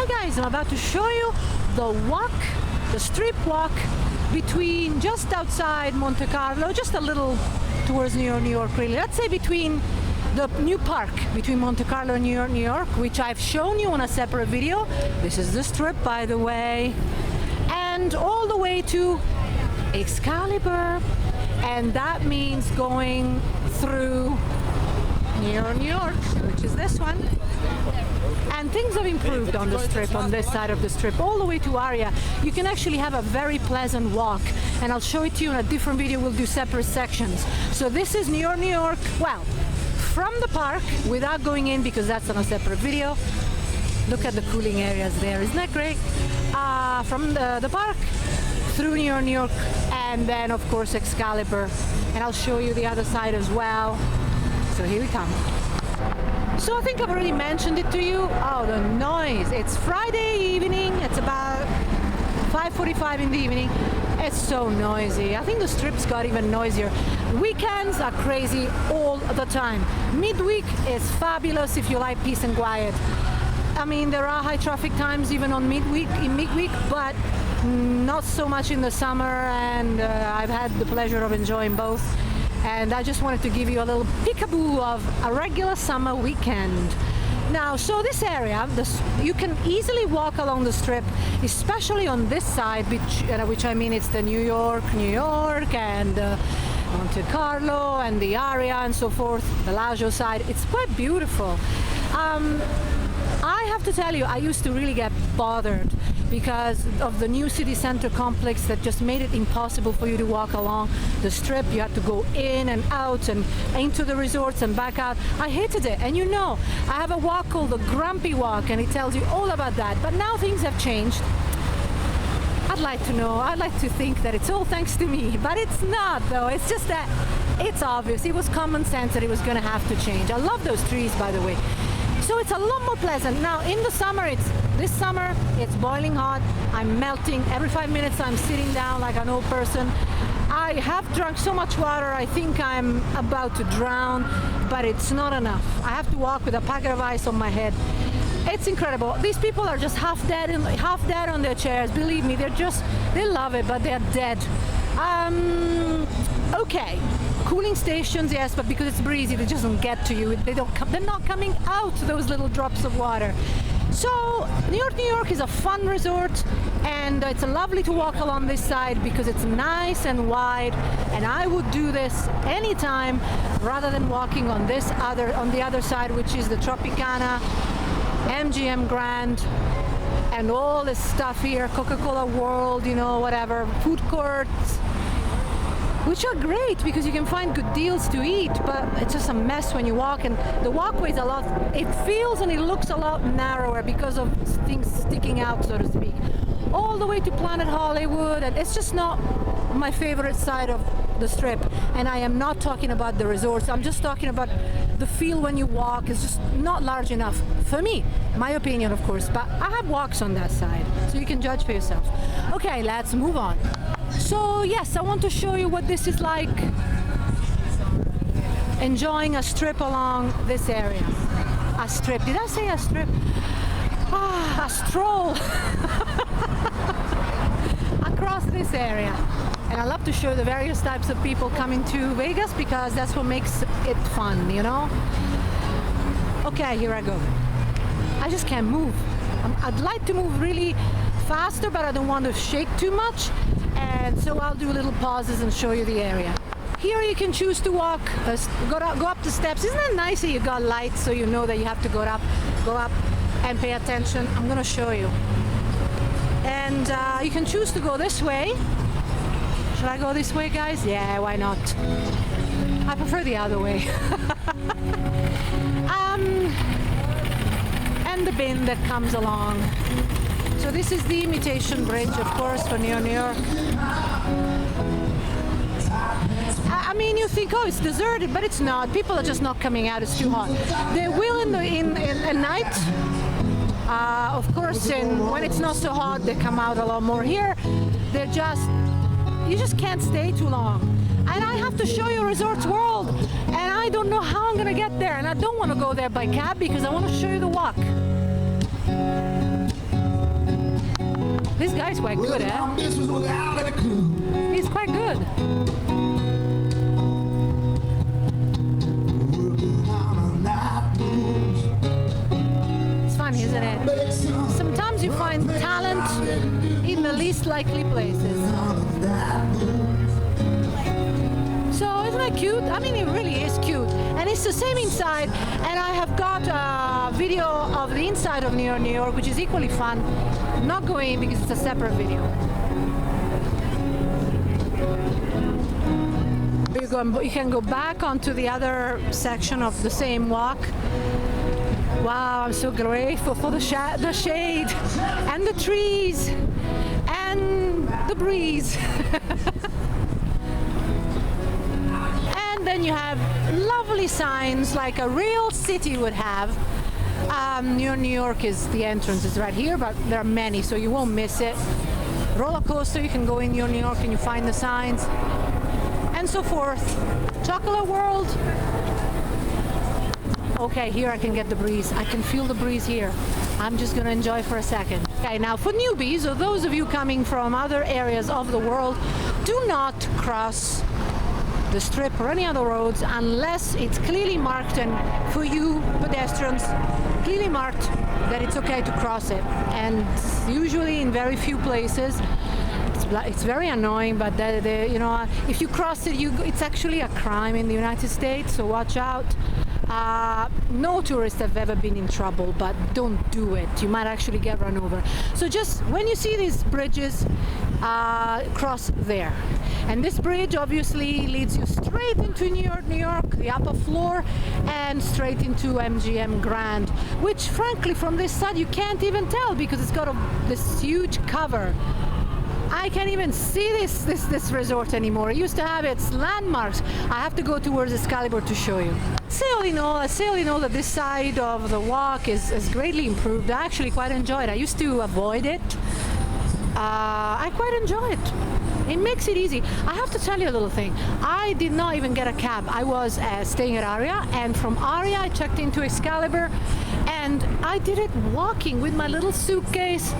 Hi guys, I'm about to show you the strip walk between just outside Monte Carlo, just a little towards New York really. Let's say between the new park between Monte Carlo and New York, which I've shown you on a separate video. This is the strip, by the way, and all the way to Excalibur, and that means going through New York, which is this one. And things have improved on the strip, on this side of the strip, all the way to Aria. You can actually have a very pleasant walk, and I'll show it to you in a different video. We'll do separate sections. So this is New York, well, from the park, without going in because that's on a separate video. Look at the cooling areas there, isn't that great? From the park through New York, and then of course Excalibur, and I'll show you the other side as well. So here we come. So I think I've already mentioned it to you. Oh, the noise. It's Friday evening. It's about 5:45 in the evening. It's so noisy. I think the strips got even noisier. Weekends are crazy all the time. Midweek is fabulous if you like peace and quiet. I mean, there are high traffic times even on midweek, but not so much in the summer, and I've had the pleasure of enjoying both. And I just wanted to give you a little peekaboo of a regular summer weekend. Now, so this area, you can easily walk along the strip, especially on this side, which I mean it's the New York, and Monte Carlo, and the Aria, and so forth, the Bellagio side. It's quite beautiful. I have to tell you, I used to really get bothered because of the new city center complex that just made it impossible for you to walk along the strip. You had to go in and out and into the resorts and back out. I hated it. And you know, I have a walk called the Grumpy Walk, and it tells you all about that. But now things have changed. I'd like to think that it's all thanks to me, but it's not though. It's just that it's obvious. It was common sense that it was going to have to change. I love those trees, by the way. So it's a lot more pleasant. Now in the summer, this summer, it's boiling hot. I'm melting. Every 5 minutes I'm sitting down like an old person. I have drunk so much water, I think I'm about to drown, but it's not enough. I have to walk with a packet of ice on my head. It's incredible. These people are just half dead on their chairs. Believe me, they love it, but they're dead. Okay. Cooling stations, yes, but because it's breezy, they just don't get to you. They're not coming out, those little drops of water. So New York is a fun resort, and it's lovely to walk along this side because it's nice and wide, and I would do this anytime rather than walking on the other side, which is the Tropicana, MGM Grand, and all this stuff here, Coca-Cola World, you know, whatever, food courts, which are great because you can find good deals to eat, but it's just a mess when you walk, and the walkway's it feels and it looks a lot narrower because of things sticking out, so to speak, all the way to Planet Hollywood, and it's just not my favorite side of the strip. And I am not talking about the resorts, I'm just talking about the feel when you walk. It's just not large enough for me, my opinion of course, but I have walks on that side, so you can judge for yourself. Okay, let's move on. So yes, I want to show you what this is like, enjoying a strip along this area. A strip, did I say a strip? A stroll across this area. And I love to show the various types of people coming to Vegas because that's what makes it fun, you know? Okay, here I go. I just can't move. I'd like to move really faster, but I don't want to shake too much. And so I'll do little pauses and show you the area. Here you can choose to walk, go up the steps. Isn't that nice that you got lights so you know that you have to go up and pay attention? I'm gonna show you. And you can choose to go this way. Should I go this way, guys? Yeah, why not? I prefer the other way. And the bin that comes along. So this is the Imitation Bridge, of course, for New York. I mean, you think, oh, it's deserted, but it's not. People are just not coming out. It's too hot. They will at night. Of course, when it's not so hot, they come out a lot more. Here, you just can't stay too long. And I have to show you Resorts World, and I don't know how I'm gonna get there, and I don't want to go there by cab because I want to show you the walk. This guy's quite good, eh? He's quite good. It's funny, isn't it? Sometimes you find talent in the least likely places. So isn't that cute? I mean, it really is cute. And it's the same inside. And I have got a video of the inside of New York, which is equally fun. I'm not going because it's a separate video. You can go back onto the other section of the same walk. Wow, I'm so grateful for the shade and the trees and the breeze. And then you have lovely signs like a real city would have. New York is the entrance is right here, but there are many, so you won't miss it. Roller coaster, you can go in New York and you find the signs and so forth. Chocolate World. Okay, here I can get the breeze. I can feel the breeze here. I'm just gonna enjoy for a second. Okay, now for newbies, or those of you coming from other areas of the world, do not cross the strip or any other roads unless it's clearly marked, and for you pedestrians, clearly marked that it's okay to cross it. And usually in very few places, it's very annoying, but you know, if you cross it, it's actually a crime in the United States, so watch out. No tourists have ever been in trouble, but don't do it. You might actually get run over. So just when you see these bridges, cross there. And this bridge obviously leads you straight into New York, the upper floor, and straight into MGM Grand, which frankly from this side you can't even tell because it's got this huge cover. I can't even see this resort anymore. It used to have its landmarks. I have to go towards Excalibur to show you. I say all in all that this side of the walk is greatly improved. I actually quite enjoy it. I used to avoid it. I quite enjoy it. It makes it easy. I have to tell you a little thing. I did not even get a cab. I was staying at Aria, and from Aria I checked into Excalibur, and I did it walking with my little suitcase.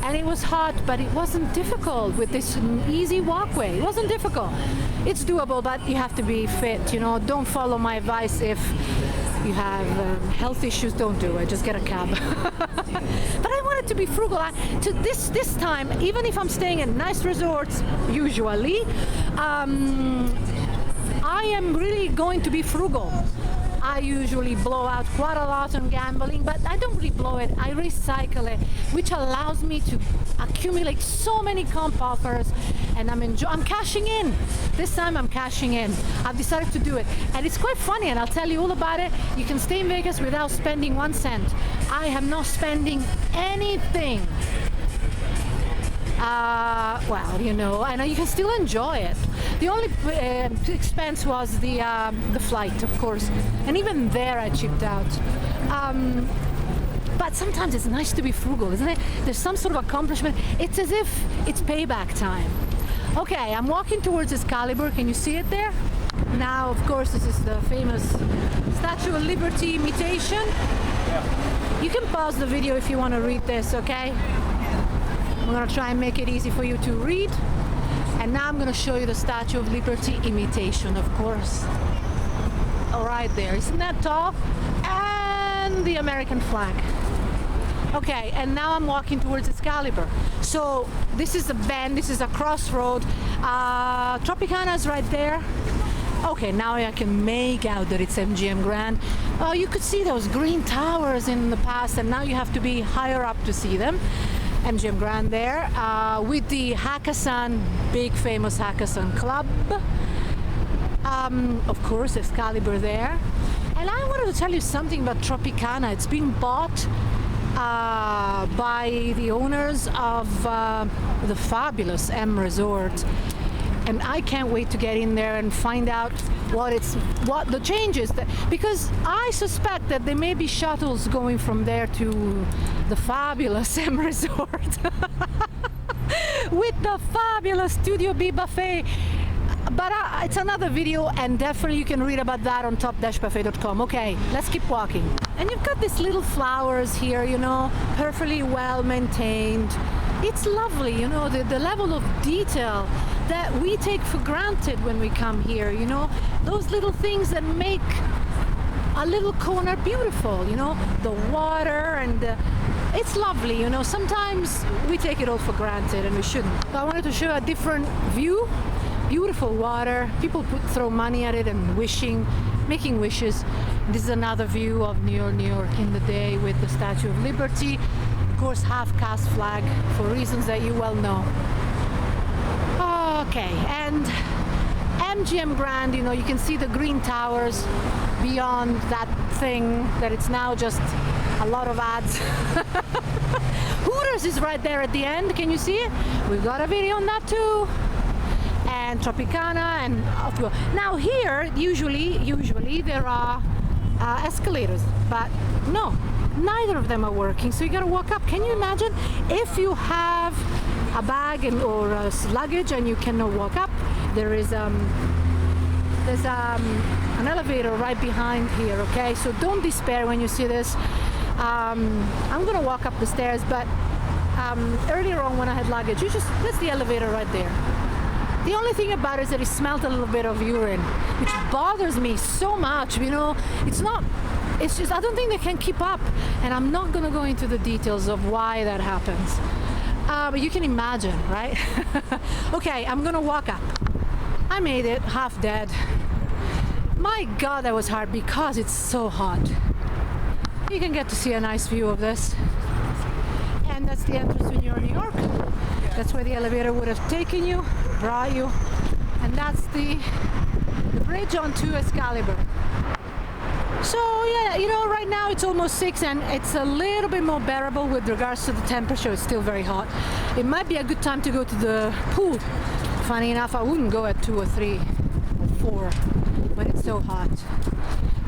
And it was hot, but it wasn't difficult with this easy walkway. It wasn't difficult. It's doable, but you have to be fit, you know. Don't follow my advice if you have health issues. Don't do it. Just get a cab. But I wanted to be frugal. This time, even if I'm staying in nice resorts, usually, I am really going to be frugal. I usually blow out quite a lot on gambling, but I don't really blow it. I recycle it, which allows me to accumulate so many comp offers, and I'm cashing in. This time I'm cashing in. I've decided to do it, and it's quite funny, and I'll tell you all about it. You can stay in Vegas without spending 1 cent. I am not spending anything. Well, you know, and you can still enjoy it. The only expense was the flight, of course, and even there I chipped out. But sometimes it's nice to be frugal, isn't it? There's some sort of accomplishment. It's as if it's payback time. Okay, I'm walking towards Excalibur. Can you see it there? Now, of course, this is the famous Statue of Liberty imitation. Yeah. You can pause the video if you want to read this, okay? I'm going to try and make it easy for you to read. And now I'm going to show you the Statue of Liberty imitation, of course. All right there, isn't that tall? And the American flag. Okay, and now I'm walking towards Excalibur. So this is a bend, this is a crossroad. Tropicana's right there. Okay, now I can make out that it's MGM Grand. You could see those green towers in the past, and now you have to be higher up to see them. MGM Grand there, with the Hakkasan, big famous Hakkasan Club. Of course, Excalibur there. And I wanted to tell you something about Tropicana. It's been bought by the owners of the fabulous M Resort. And I can't wait to get in there and find out what the changes, because I suspect that there may be shuttles going from there to the fabulous M Resort with the fabulous Studio B buffet. But it's another video, and definitely you can read about that on top-buffet.com. Okay, let's keep walking. And you've got these little flowers here, you know, perfectly well maintained. it's lovely, you know, the level of detail that we take for granted when we come here, you know, those little things that make a little corner beautiful, you know, the water and it's lovely, you know. Sometimes we take it all for granted and we shouldn't. So I wanted to show a different view. Beautiful water, people throw money at it and making wishes. This is another view of New York in the day with the Statue of Liberty. Of course, half-cast flag for reasons that you well know. Okay, and MGM Grand, you know, you can see the green towers beyond that thing that it's now just a lot of ads. Hooters is right there at the end, can you see it? We've got a video on that too. And Tropicana and now here usually there are escalators, but no, neither of them are working, so you gotta walk up. Can you imagine if you have a bag or luggage and you cannot walk up? There's an elevator right behind here, okay? So don't despair when you see this. I'm gonna walk up the stairs, but earlier on when I had luggage, that's the elevator right there. The only thing about it is that it smelled a little bit of urine, which bothers me so much, you know. It's just, I don't think they can keep up. And I'm not gonna go into the details of why that happens. But you can imagine, right? Okay, I'm gonna walk up. I made it, half dead. My God, that was hard because it's so hot. You can get to see a nice view of this. And that's the entrance to New York. That's where the elevator would have taken you, brought you, and that's the bridge onto Excalibur. So yeah, you know, right now it's almost 6 and it's a little bit more bearable with regards to the temperature. It's still very hot. It might be a good time to go to the pool. Funny enough, I wouldn't go at 2 or 3 or 4 when it's so hot.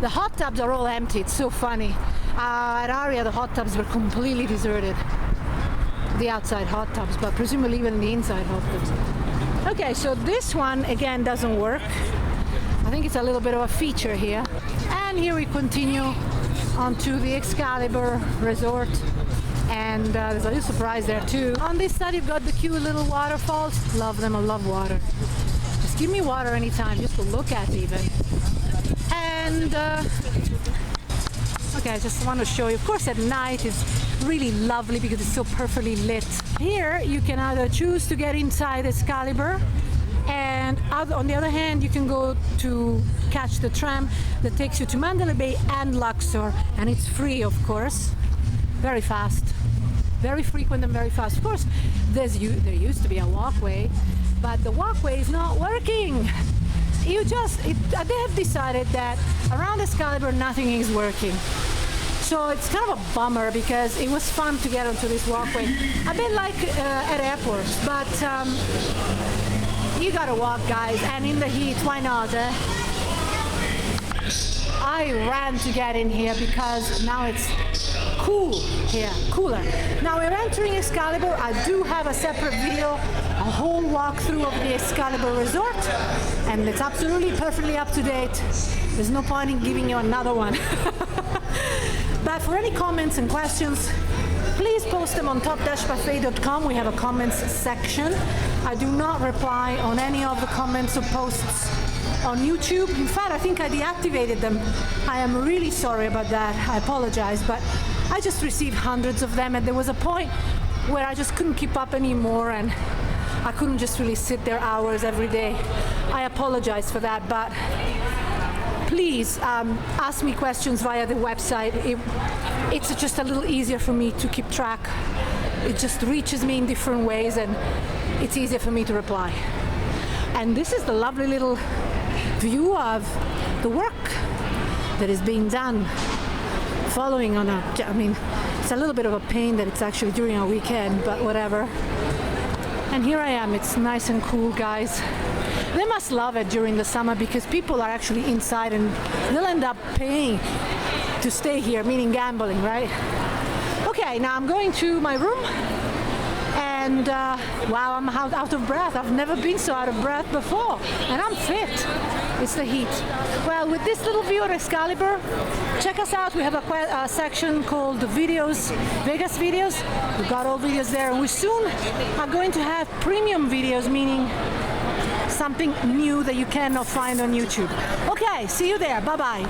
The hot tubs are all empty. It's so funny. At Aria, the hot tubs were completely deserted. The outside hot tubs, but presumably even the inside hot tubs. Okay, so this one again doesn't work. I think it's a little bit of a feature here. And here we continue onto the Excalibur Resort. And there's a little surprise there too. On this side you've got the cute little waterfalls. Love them, I love water. Just give me water anytime, just to look at even. And okay, I just want to show you, of course at night it's really lovely because it's so perfectly lit. Here you can either choose to get inside Excalibur, and on the other hand you can go to catch the tram that takes you to Mandalay Bay and Luxor, and it's free, of course. Very fast, very frequent and very fast. Of course there used to be a walkway, but the walkway is not working. They have decided that around Excalibur nothing is working. So it's kind of a bummer because it was fun to get onto this walkway. A bit like at airports, but you gotta walk, guys, and in the heat, why not? I ran to get in here because now it's cool here, cooler. Now we're entering Excalibur. I do have a separate video, a whole walkthrough of the Excalibur Resort, and it's absolutely perfectly up to date. There's no point in giving you another one. But for any comments and questions, please post them on top-buffet.com. We have a comments section. I do not reply on any of the comments or posts on YouTube. In fact, I think I deactivated them. I am really sorry about that. I apologize, but I just received hundreds of them, and there was a point where I just couldn't keep up anymore, and I couldn't just really sit there hours every day. I apologize for that, but please ask me questions via the website. It's just a little easier for me to keep track. It just reaches me in different ways, and it's easier for me to reply. And this is the lovely little view of the work that is being done following on I mean, it's a little bit of a pain that it's actually during a weekend, but whatever. And here I am. It's nice and cool, guys. They must love it during the summer because people are actually inside and they'll end up paying to stay here, meaning gambling, right? Okay, now I'm going to my room, and wow, I'm out of breath. I've never been so out of breath before, and I'm fit. It's the heat. Well, with this little view at Excalibur, check us out. We have a section called videos, Vegas videos. We've got all videos there, and we soon are going to have premium videos, meaning something new that you cannot find on YouTube. Okay, see you there. Bye-bye.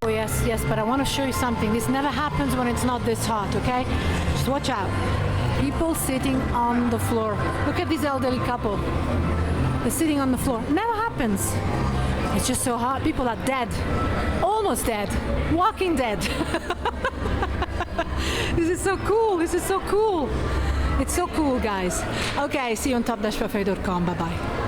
Oh, yes, but I want to show you something. This never happens when it's not this hot, okay? Just watch out. People sitting on the floor. Look at this elderly couple. They're sitting on the floor. Never happens. It's just so hot. People are dead. Almost dead. Walking dead. This is so cool. This is so cool. It's so cool, guys. Okay, see you on top-buffet.com. Bye-bye.